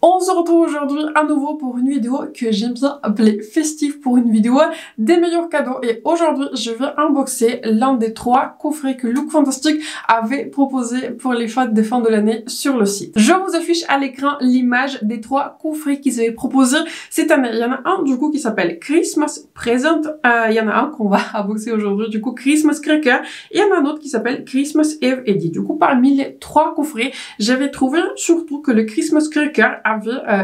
On se retrouve aujourd'hui à nouveau pour une vidéo que j'aime bien appeler festive, pour une vidéo des meilleurs cadeaux. Et aujourd'hui, je vais unboxer l'un des 3 coffrets que Look Fantastic avait proposé pour les fêtes de fin de l'année sur le site. Je vous affiche à l'écran l'image des 3 coffrets qu'ils avaient proposés cette année. Il y en a un du coup qui s'appelle Christmas Present. Il y en a un qu'on va unboxer aujourd'hui, du coup Christmas Cracker. Et il y en a un autre qui s'appelle Christmas Eve Edit. Du coup, parmi les 3 coffrets, j'avais trouvé surtout que le Christmas Cracker avait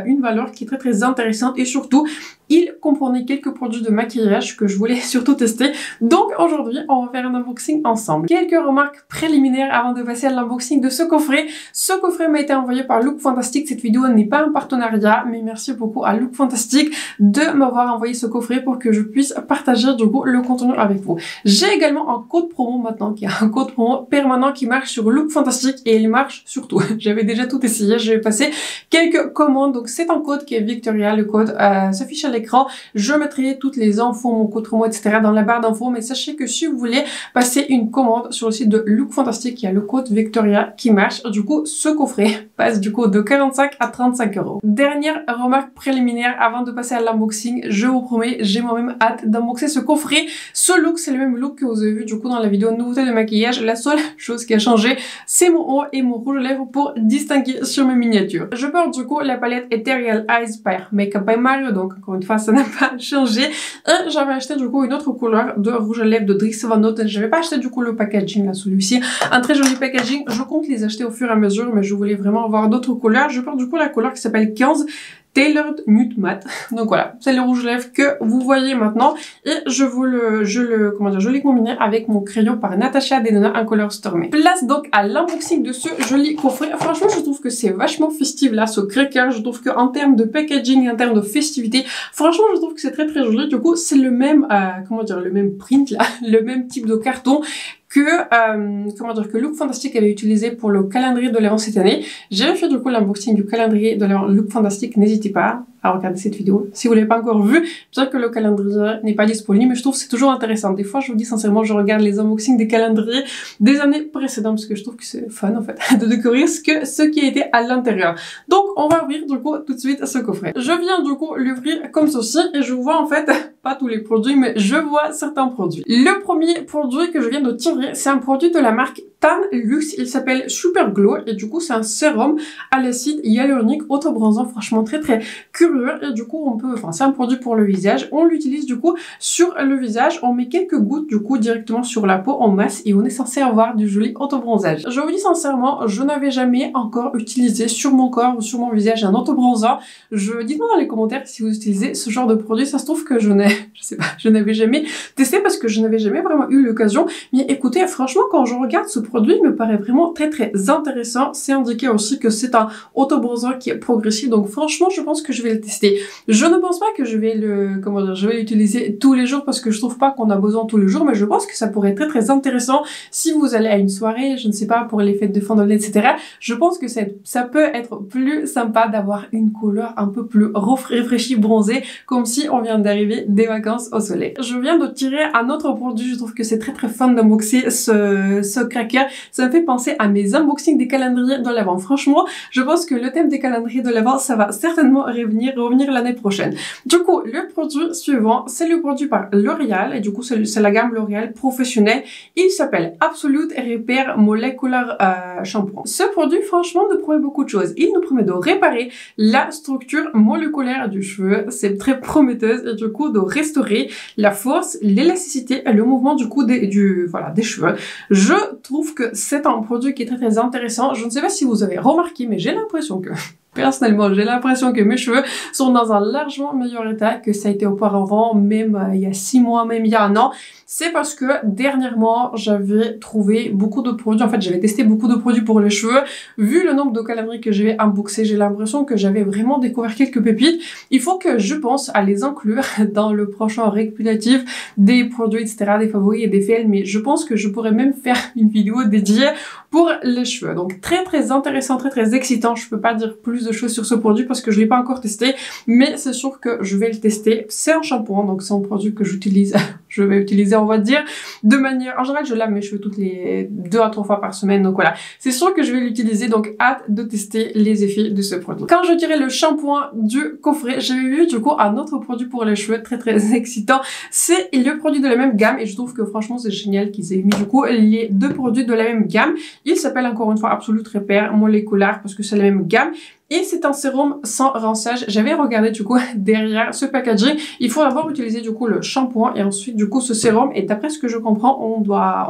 une valeur qui est très intéressante et surtout il comprenait quelques produits de maquillage que je voulais surtout tester. Donc aujourd'hui, on va faire un unboxing ensemble. Quelques remarques préliminaires avant de passer à l'unboxing de ce coffret. Ce coffret m'a été envoyé par Look Fantastic. Cette vidéo n'est pas un partenariat, mais merci beaucoup à Look Fantastic de m'avoir envoyé ce coffret pour que je puisse partager du coup le contenu avec vous. J'ai également un code promo maintenant, qui est un code promo permanent qui marche sur Look Fantastic et il marche sur tout. J'avais déjà tout essayé, je vais passer quelques commandes. Donc c'est un code qui est Victoria, le code s'affiche à l'écran. Je mettrai toutes les infos, mon code promo, etc. dans la barre d'infos, mais sachez que si vous voulez passer une commande sur le site de Look Fantastic, il y a le code Victoria qui marche. Du coup, ce coffret passe du coup de 45 à 35 €. Dernière remarque préliminaire avant de passer à l'unboxing, je vous promets, j'ai moi-même hâte d'unboxer ce coffret. Ce look, c'est le même look que vous avez vu du coup dans la vidéo nouveauté de maquillage. La seule chose qui a changé, c'est mon haut et mon rouge à lèvres pour distinguer sur mes miniatures. Je porte du coup la palette Ethereal Eyes par Makeup by Mario, donc encore une fois, ça n'a pas changé. Et j'avais acheté du coup une autre couleur de rouge à lèvres de Drix Van Noten. J'avais pas acheté du coup le packaging là, celui-ci. Un très joli packaging. Je compte les acheter au fur et à mesure, mais je voulais vraiment avoir d'autres couleurs. Je porte du coup la couleur qui s'appelle 15. Tailored Nude Matte. Donc voilà, c'est le rouge à lèvres que vous voyez maintenant. Et je l'ai combiné avec mon crayon par Natasha Denona en couleur Stormy. Place donc à l'unboxing de ce joli coffret. Franchement, je trouve que c'est vachement festif là, ce cracker. Je trouve qu'en termes de packaging, en termes de festivité, franchement, je trouve que c'est très joli. Du coup, c'est le même, le même print là, le même type de carton que Look Fantastic avait utilisé pour le calendrier de l'Avent cette année. J'ai fait du coup l'unboxing du calendrier de l'Avent Look Fantastic. N'hésitez pas à regarder cette vidéo si vous l'avez pas encore vu. Bien que le calendrier n'est pas disponible, mais je trouve que c'est toujours intéressant. Des fois, je vous dis sincèrement, je regarde les unboxings des calendriers des années précédentes parce que je trouve que c'est fun en fait de découvrir ce qui a été à l'intérieur. Donc, on va ouvrir du coup tout de suite ce coffret. Je viens du coup l'ouvrir comme ceci et je vois en fait pas tous les produits, mais je vois certains produits. Le premier produit que je viens de tirer, c'est un produit de la marque Tan Luxe. Il s'appelle Super Glow et du coup c'est un sérum à l'acide hyaluronique auto-bronzant, franchement très curieux. Et du coup c'est un produit pour le visage. On l'utilise du coup sur le visage. On met quelques gouttes du coup directement sur la peau en masse et on est censé avoir du joli auto-bronzage. Je vous dis sincèrement, je n'avais jamais encore utilisé sur mon corps ou sur mon visage un auto-bronzant. Dites-moi dans les commentaires si vous utilisez ce genre de produit. Ça se trouve que je n'avais jamais testé parce que je n'avais jamais vraiment eu l'occasion. Mais écoutez, franchement, quand je regarde ce produit, il me paraît vraiment très intéressant. C'est indiqué aussi que c'est un auto-bronzant qui est progressif. Donc franchement, je pense que je vais le tester. Je ne pense pas que je vais l'utiliser tous les jours parce que je trouve pas qu'on a besoin tous les jours, mais je pense que ça pourrait être très intéressant si vous allez à une soirée, je ne sais pas, pour les fêtes de fin d'année, etc. Je pense que ça peut être plus sympa d'avoir une couleur un peu plus rafraîchie, bronzée, comme si on vient d'arriver des vacances au soleil. Je viens de tirer un autre produit, je trouve que c'est très fun d'unboxer ce cracker. Ça me fait penser à mes unboxings des calendriers de l'Avent. Franchement, je pense que le thème des calendriers de l'Avent, ça va certainement revenir l'année prochaine. Du coup, le produit suivant, c'est le produit par L'Oréal et du coup, c'est la gamme L'Oréal professionnelle. Il s'appelle Absolute Repair Molecular Shampoo. Ce produit, franchement, nous promet beaucoup de choses. Il nous promet de réparer la structure moléculaire du cheveu. C'est très prometteuse et du coup, de restaurer la force, l'élasticité et le mouvement du coup des cheveux. Je trouve que c'est un produit qui est très intéressant. Je ne sais pas si vous avez remarqué, mais j'ai l'impression que personnellement, j'ai l'impression que mes cheveux sont dans un largement meilleur état que ça a été auparavant, même il y a 6 mois, même il y a 1 an. C'est parce que dernièrement, j'avais trouvé beaucoup de produits. En fait, j'avais testé beaucoup de produits pour les cheveux. Vu le nombre de calendriers que j'avais unboxé, j'ai l'impression que j'avais vraiment découvert quelques pépites. Il faut que je pense à les inclure dans le prochain récapitulatif des produits, etc., des favoris et des fails. Mais je pense que je pourrais même faire une vidéo dédiée pour les cheveux. Donc très intéressant, très excitant. Je peux pas dire plus de choses sur ce produit parce que je l'ai pas encore testé, mais c'est sûr que je vais le tester. C'est un shampoing, donc c'est un produit que j'utilise je vais utiliser, on va dire, de manière... En général, je lave mes cheveux toutes les 2 à 3 fois par semaine, donc voilà. C'est sûr que je vais l'utiliser, donc hâte de tester les effets de ce produit. Quand je tirais le shampoing du coffret, j'ai eu du coup un autre produit pour les cheveux très excitant. C'est le produit de la même gamme et je trouve que franchement c'est génial qu'ils aient mis du coup les deux produits de la même gamme. Il s'appelle encore une fois Absolute Repair Moléculaire parce que c'est la même gamme. Et c'est un sérum sans rinçage. J'avais regardé du coup derrière ce packaging. Il faut d'abord utiliser du coup le shampoing et ensuite du coup ce sérum. Et d'après ce que je comprends, on doit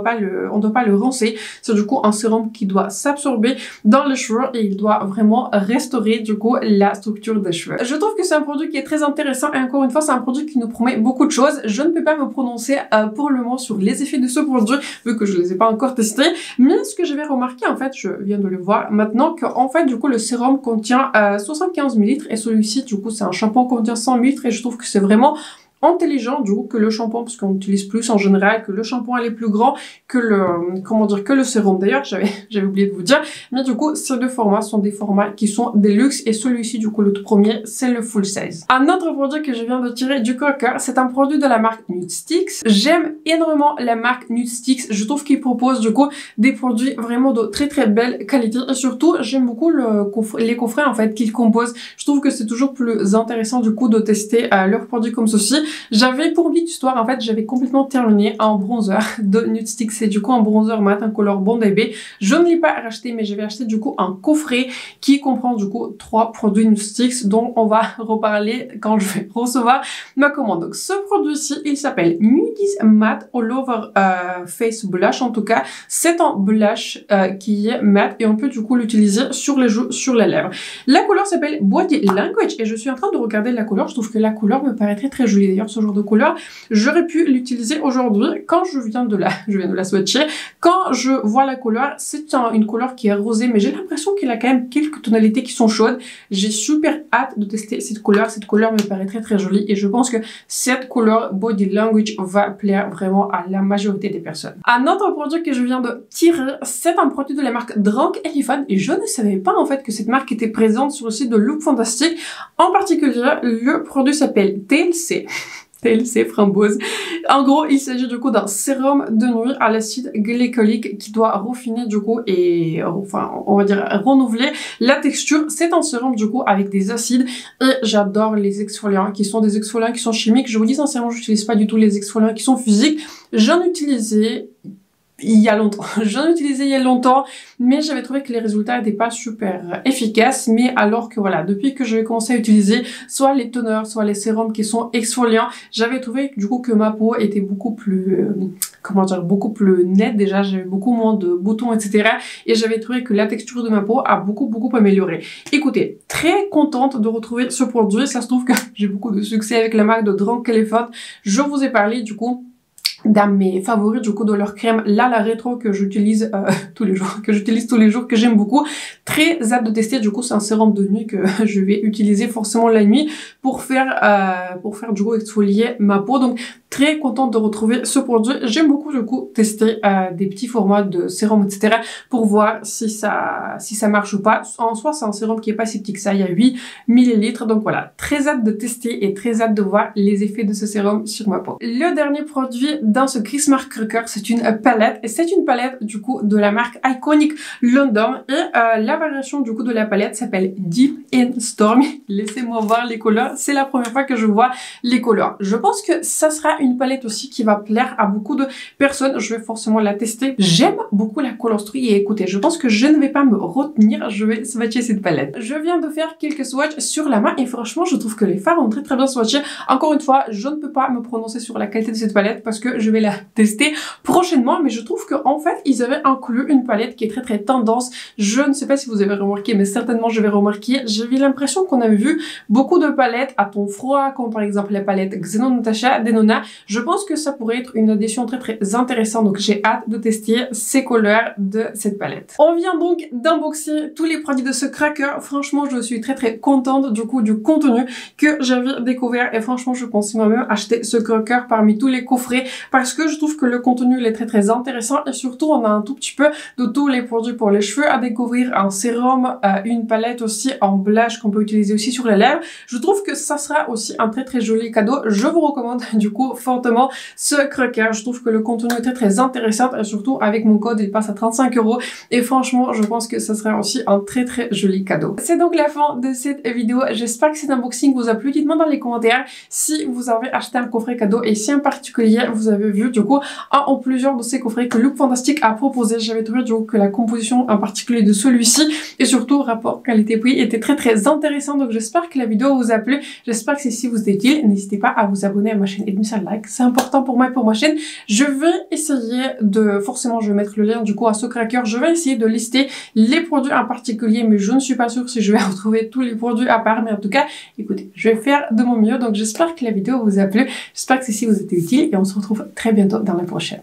pas le rincer. C'est du coup un sérum qui doit s'absorber dans les cheveux et il doit vraiment restaurer du coup la structure des cheveux. Je trouve que c'est un produit qui est très intéressant et encore une fois c'est un produit qui nous promet beaucoup de choses. Je ne peux pas me prononcer pour le moment sur les effets de ce produit vu que je les ai pas encore testés. Mais ce que j'avais remarqué en fait, je viens de le voir maintenant qu'en fait du coup le sérum contient 75 ml et celui-ci du coup c'est un shampoing qui contient 100 ml et je trouve que c'est vraiment intelligent du coup que le shampoing parce qu'on utilise plus en général, que le shampoing est plus grand que le sérum. D'ailleurs j'avais oublié de vous dire, mais du coup ces deux formats sont des formats qui sont des luxe et celui-ci du coup le tout premier c'est le full size. Un autre produit que je viens de tirer du cracker, c'est un produit de la marque Nude Sticks. J'aime énormément la marque Nude Sticks, je trouve qu'ils proposent du coup des produits vraiment de très belle qualité et surtout j'aime beaucoup les coffrets en fait qu'ils composent. Je trouve que c'est toujours plus intéressant du coup de tester leurs produits comme ceci. J'avais pour petite histoire en fait j'avais complètement terminé un bronzer de Nude Sticks, c'est du coup un bronzer mat en couleur Bond Baby. Je ne l'ai pas racheté mais j'avais acheté du coup un coffret qui comprend du coup 3 produits Nude Sticks dont on va reparler quand je vais recevoir ma commande. Donc ce produit-ci il s'appelle Nudies Matte All Over Face Blush, en tout cas c'est un blush qui est mat et on peut du coup l'utiliser sur les joues, sur les lèvres. La couleur s'appelle Body Language et je suis en train de regarder la couleur, je trouve que la couleur me paraît très jolie. D'ailleurs ce genre de couleur j'aurais pu l'utiliser aujourd'hui quand je viens de la swatcher. Quand je vois la couleur c'est une couleur qui est rosée mais j'ai l'impression qu'il a quand même quelques tonalités qui sont chaudes. J'ai super hâte de tester cette couleur me paraît très jolie et je pense que cette couleur Body Language va plaire vraiment à la majorité des personnes. Un autre produit que je viens de tirer, c'est un produit de la marque Drunk Elephant et je ne savais pas en fait que cette marque était présente sur le site de Look Fantastic. En particulier le produit s'appelle TLC. TLC framboise. En gros, il s'agit du coup d'un sérum de nuit à l'acide glycolique qui doit raffiner du coup et enfin on va dire renouveler la texture. C'est un sérum du coup avec des acides et j'adore les exfoliants qui sont des exfoliants qui sont chimiques. Je vous dis sincèrement, j'utilise pas du tout les exfoliants qui sont physiques. J'en utilisais il y a longtemps, mais j'avais trouvé que les résultats n'étaient pas super efficaces, mais alors que voilà, depuis que j'avais commencé à utiliser soit les toners, soit les sérums qui sont exfoliants, j'avais trouvé du coup que ma peau était beaucoup plus, beaucoup plus nette déjà, j'avais beaucoup moins de boutons, etc. Et j'avais trouvé que la texture de ma peau a beaucoup amélioré. Écoutez, très contente de retrouver ce produit, ça se trouve que j'ai beaucoup de succès avec la marque de Drunk Elephant. Je vous ai parlé du coup d'un de mes favoris du coup de leur crème la rétro que j'utilise tous les jours, que j'aime beaucoup. Très hâte de tester, du coup c'est un sérum de nuit que je vais utiliser forcément la nuit pour faire du coup exfolier ma peau. Donc très contente de retrouver ce produit. J'aime beaucoup du coup tester des petits formats de sérum etc pour voir si ça marche ou pas. En soi c'est un sérum qui est pas si petit que ça, il y a 8 ml, donc voilà, très hâte de tester et très hâte de voir les effets de ce sérum sur ma peau. Le dernier produit dans ce Christmas Cracker, c'est une palette et c'est une palette du coup de la marque Iconic London et la variation du coup de la palette s'appelle Deep and Stormy. Laissez-moi voir les couleurs, c'est la première fois que je vois les couleurs. Je pense que ça sera une palette aussi qui va plaire à beaucoup de personnes, je vais forcément la tester. J'aime beaucoup la colorstrie et écoutez, je pense que je ne vais pas me retenir, je vais swatcher cette palette. Je viens de faire quelques swatchs sur la main et franchement je trouve que les fards ont très bien swatché. Encore une fois, je ne peux pas me prononcer sur la qualité de cette palette parce que je vais la tester prochainement, mais je trouve qu'en fait ils avaient inclus une palette qui est très tendance. Je ne sais pas si vous avez remarqué, mais certainement je vais remarquer. J'avais l'impression qu'on avait vu beaucoup de palettes à ton froid, comme par exemple la palette Xenon Natasha Denona. Je pense que ça pourrait être une addition très intéressante, donc j'ai hâte de tester ces couleurs de cette palette. On vient donc d'unboxer tous les produits de ce cracker. Franchement je suis très contente du coup du contenu que j'avais découvert et franchement je pense moi-même acheter ce cracker parmi tous les coffrets parce que je trouve que le contenu il est très intéressant et surtout on a un tout petit peu de tous les produits pour les cheveux à découvrir, un sérum, une palette aussi en blush qu'on peut utiliser aussi sur les lèvres. Je trouve que ça sera aussi un très joli cadeau. Je vous recommande du coup fortement ce croqueur. Je trouve que le contenu est très intéressant et surtout avec mon code il passe à 35 € et franchement je pense que ça serait aussi un très joli cadeau. C'est donc la fin de cette vidéo. J'espère que cet unboxing vous a plu. Dites-moi dans les commentaires si vous avez acheté un coffret cadeau et si en particulier vous avez vu du coup un ou plusieurs de ces coffrets que Look Fantastic a proposé. J'avais trouvé du coup que la composition en particulier de celui-ci et surtout rapport qualité-prix était très intéressant. Donc j'espère que la vidéo vous a plu. J'espère que si vous est utile. N'hésitez pas à vous abonner à ma chaîne et de mettre un like. C'est important pour moi et pour ma chaîne. Je vais essayer de... Forcément je vais mettre le lien du coup à ce cracker. Je vais essayer de lister les produits en particulier mais je ne suis pas sûre si je vais retrouver tous les produits à part. Mais en tout cas, écoutez, je vais faire de mon mieux. Donc j'espère que la vidéo vous a plu. J'espère que ceci vous a été utile et on se retrouve très bientôt dans la prochaine.